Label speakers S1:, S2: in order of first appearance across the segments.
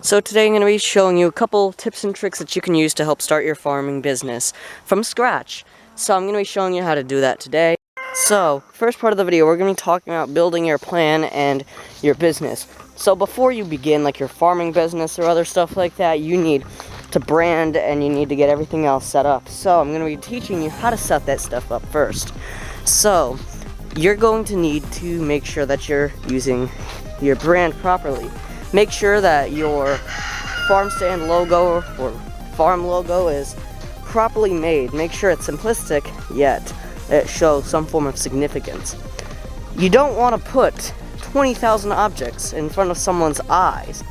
S1: So today I'm going to be showing you a couple tips and tricks that you can use to help start your farming business from scratch. So I'm going to be showing you how to do that today. So, first part of the video, we're going to be talking about building your plan and your business. So before you begin like your farming business or other stuff like that, you need to brand and you need to get everything else set up. So I'm going to be teaching you how to set that stuff up first. So you're going to need to make sure that you're using your brand properly. Make sure that your farm stand logo or farm logo is properly made. Make sure it's simplistic, yet it shows some form of significance. You don't want to put 20,000 objects in front of someone's eyes.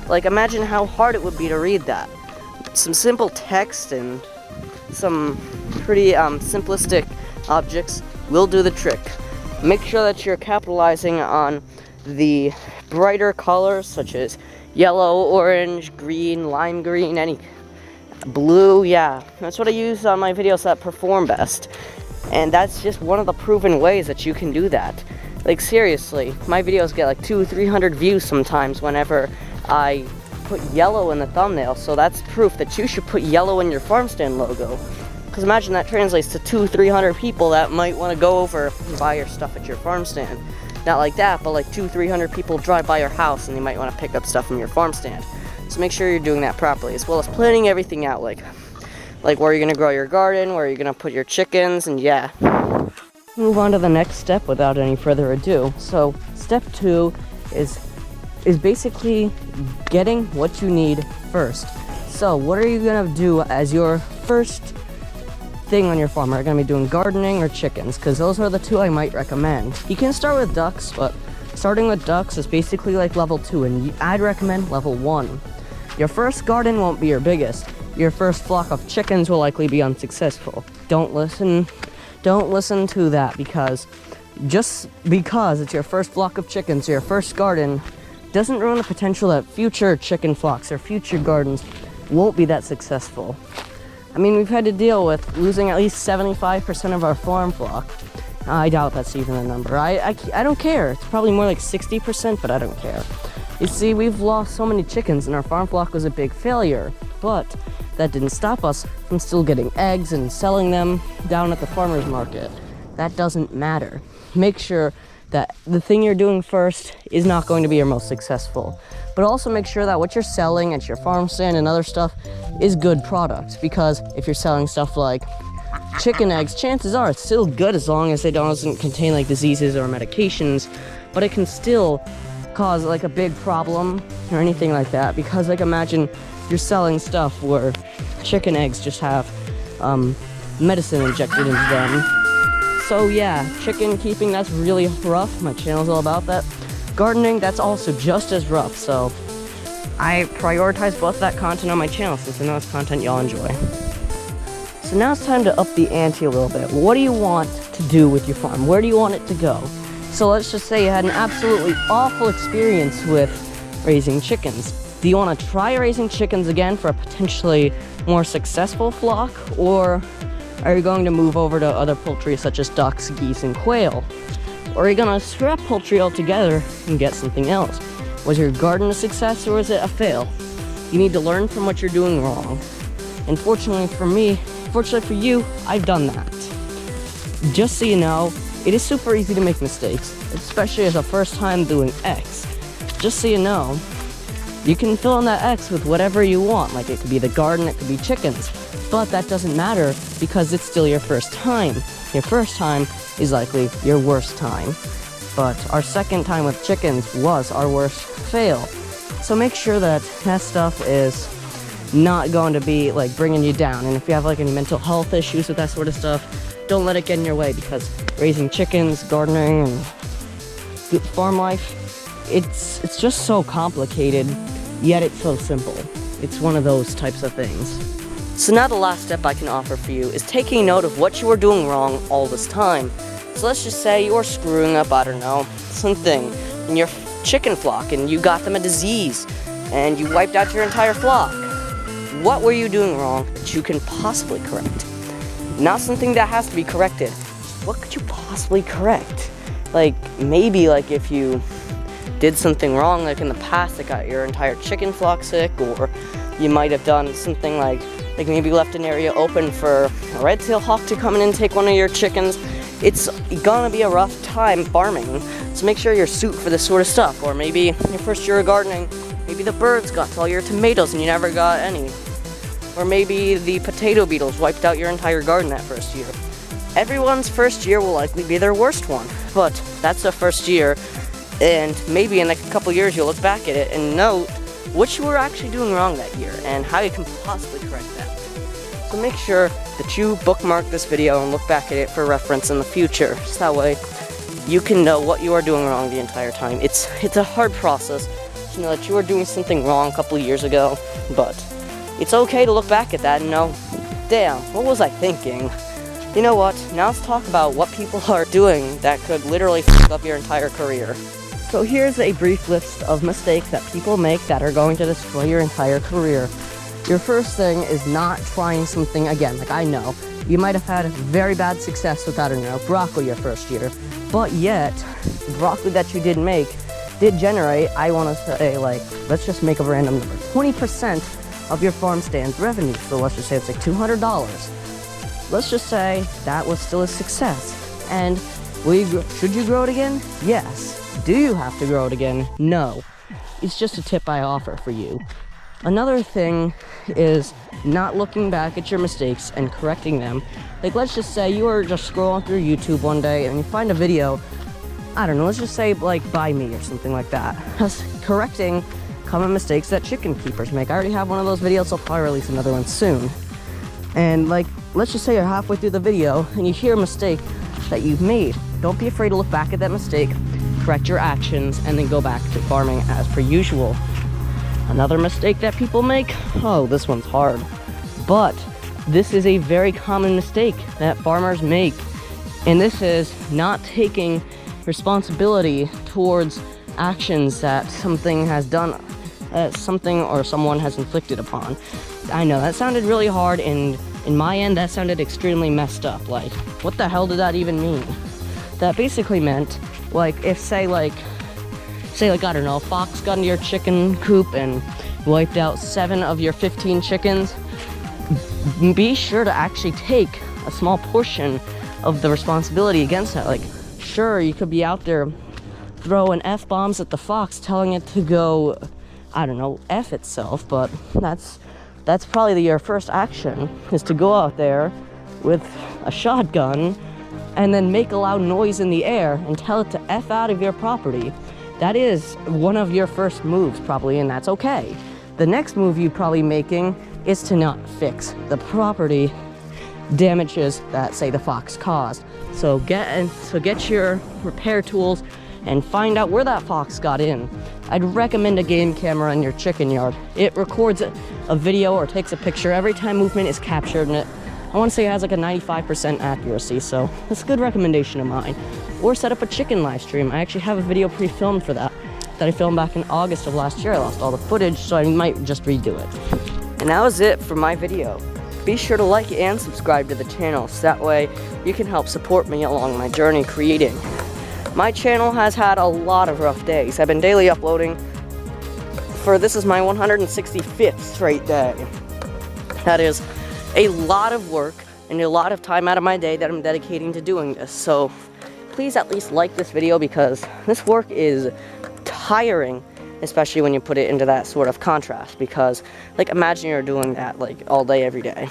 S1: Like, imagine how hard it would be to read that. Some simple text and some pretty simplistic objects will do the trick. Make sure that you're capitalizing on the brighter colors such as yellow, orange, green, lime green, any blue. Yeah, that's what I use on my videos that perform best. And that's just one of the proven ways that you can do that. Like, seriously, my videos get like 200-300 views sometimes whenever I put yellow in the thumbnail. So that's proof that you should put yellow in your farm stand logo. Because imagine that translates to 200-300 people that might want to go over and buy your stuff at your farm stand. Not like that, but like 200-300 people drive by your house and they might want to pick up stuff from your farm stand. So make sure you're doing that properly, as well as planning everything out, like where you're going to grow your garden, where you're going to put your chickens, and yeah. Move on to the next step without any further ado. So step 2 is basically getting what you need first. So what are you going to do as your first thing on your farm? Are you going to be doing gardening or chickens? Because those are the two I might recommend. You can start with ducks, but starting with ducks is basically like level 2, and I'd recommend level 1. Your first garden won't be your biggest. Your first flock of chickens will likely be unsuccessful. Don't listen to that, because just because it's your first flock of chickens, your first garden, doesn't ruin the potential that future chicken flocks or future gardens won't be that successful. I mean, we've had to deal with losing at least 75% of our farm flock. I doubt that's even a number. I don't care. It's probably more like 60%, but I don't care. You see, we've lost so many chickens and our farm flock was a big failure, but that didn't stop us from still getting eggs and selling them down at the farmer's market. That doesn't matter. Make sure that the thing you're doing first is not going to be your most successful. But also make sure that what you're selling at your farm stand and other stuff is good product. Because if you're selling stuff like chicken eggs, chances are it's still good as long as it doesn't contain like diseases or medications. But it can still cause like a big problem or anything like that. Because like, imagine you're selling stuff where chicken eggs just have medicine injected into them. So yeah, chicken keeping, that's really rough. My channel's all about that. Gardening, that's also just as rough. So I prioritize both that content on my channel since I know it's content y'all enjoy. So now it's time to up the ante a little bit. What do you want to do with your farm? Where do you want it to go? So let's just say you had an absolutely awful experience with raising chickens. Do you want to try raising chickens again for a potentially more successful flock? Or are you going to move over to other poultry such as ducks, geese, and quail? Or are you going to scrap poultry altogether and get something else? Was your garden a success or was it a fail? You need to learn from what you're doing wrong. And fortunately for you, I've done that. Just so you know, it is super easy to make mistakes, especially as a first time doing X. Just so you know, you can fill in that X with whatever you want. Like, it could be the garden, it could be chickens. But that doesn't matter because it's still your first time. Your first time is likely your worst time. But our second time with chickens was our worst fail. So make sure that that stuff is not going to be like bringing you down. And if you have like any mental health issues with that sort of stuff, don't let it get in your way, because raising chickens, gardening, and farm life, it's just so complicated, yet it's so simple. It's one of those types of things. So now the last step I can offer for you is taking note of what you were doing wrong all this time. So let's just say you were screwing up, I don't know, something in your chicken flock and you got them a disease and you wiped out your entire flock. What were you doing wrong that you can possibly correct? Not something that has to be corrected. What could you possibly correct? Like, maybe like if you did something wrong, like in the past that got your entire chicken flock sick, or you might have done something like maybe left an area open for a red-tailed hawk to come in and take one of your chickens. It's gonna be a rough time farming, so make sure you're suited for this sort of stuff. Or maybe your first year of gardening, maybe the birds got to all your tomatoes and you never got any. Or maybe the potato beetles wiped out your entire garden that first year. Everyone's first year will likely be their worst one, but that's the first year, and maybe in a couple years you'll look back at it and note what you were actually doing wrong that year and how you can possibly correct that. So make sure that you bookmark this video and look back at it for reference in the future, so that way you can know what you are doing wrong the entire time. It's a hard process to know that you were doing something wrong a couple years ago, but it's okay to look back at that and know, damn, what was I thinking? You know what, now let's talk about what people are doing that could literally fuck up your entire career. So here's a brief list of mistakes that people make that are going to destroy your entire career. Your first thing is not trying something again. Like, I know, you might have had very bad success with, I don't know, broccoli your first year, but yet, the broccoli that you did make did generate, I want to say, like, let's just make a random number, 20% of your farm stand's revenue. So let's just say it's like $200. Let's just say that was still a success. And should you grow it again? Yes. Do you have to grow it again? No. It's just a tip I offer for you. Another thing is not looking back at your mistakes and correcting them. Like, let's just say you are just scrolling through YouTube one day and you find a video, I don't know, let's just say like by me or something like that. That's correcting common mistakes that chicken keepers make. I already have one of those videos, so I'll probably release another one soon. And like, let's just say you're halfway through the video and you hear a mistake that you've made. Don't be afraid to look back at that mistake, correct your actions, and then go back to farming as per usual. Another mistake that people make, oh, this one's hard, but this is a very common mistake that farmers make, and this is not taking responsibility towards actions that something has done, something or someone has inflicted upon. I know that sounded really hard, and in my end that sounded extremely messed up. Like, what the hell did that even mean? That basically meant, like, if say like, I don't know, a fox got into your chicken coop and wiped out 7 of your 15 chickens, be sure to actually take a small portion of the responsibility against that. Like, sure, you could be out there throwing F-bombs at the fox, telling it to go, I don't know, F itself, but that's probably your first action, is to go out there with a shotgun and then make a loud noise in the air and tell it to F out of your property. That is one of your first moves, probably, and that's okay. The next move you're probably making is to not fix the property damages that, say, the fox caused. So get your repair tools and find out where that fox got in. I'd recommend a game camera in your chicken yard. It records a video or takes a picture every time movement is captured, and I want to say it has like a 95% accuracy, so that's a good recommendation of mine. Or set up a chicken live stream. I actually have a video pre-filmed for that I filmed back in August of last year. I lost all the footage, so I might just redo it. And that was it for my video. Be sure to like and subscribe to the channel, so that way you can help support me along my journey creating. My channel has had a lot of rough days. I've been daily uploading this is my 165th straight day. That is a lot of work and a lot of time out of my day that I'm dedicating to doing this. So please at least like this video, because this work is tiring, especially when you put it into that sort of contrast, because like, imagine you're doing that like all day every day.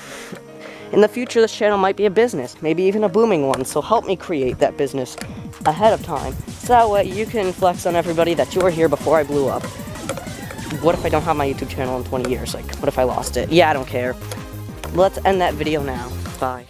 S1: In the future, this channel might be a business, maybe even a booming one, so help me create that business ahead of time, so that way you can flex on everybody that you were here before I blew up. What if I don't have my YouTube channel in 20 years? Like, what if I lost it? Yeah, I don't care. Let's end that video now. Bye.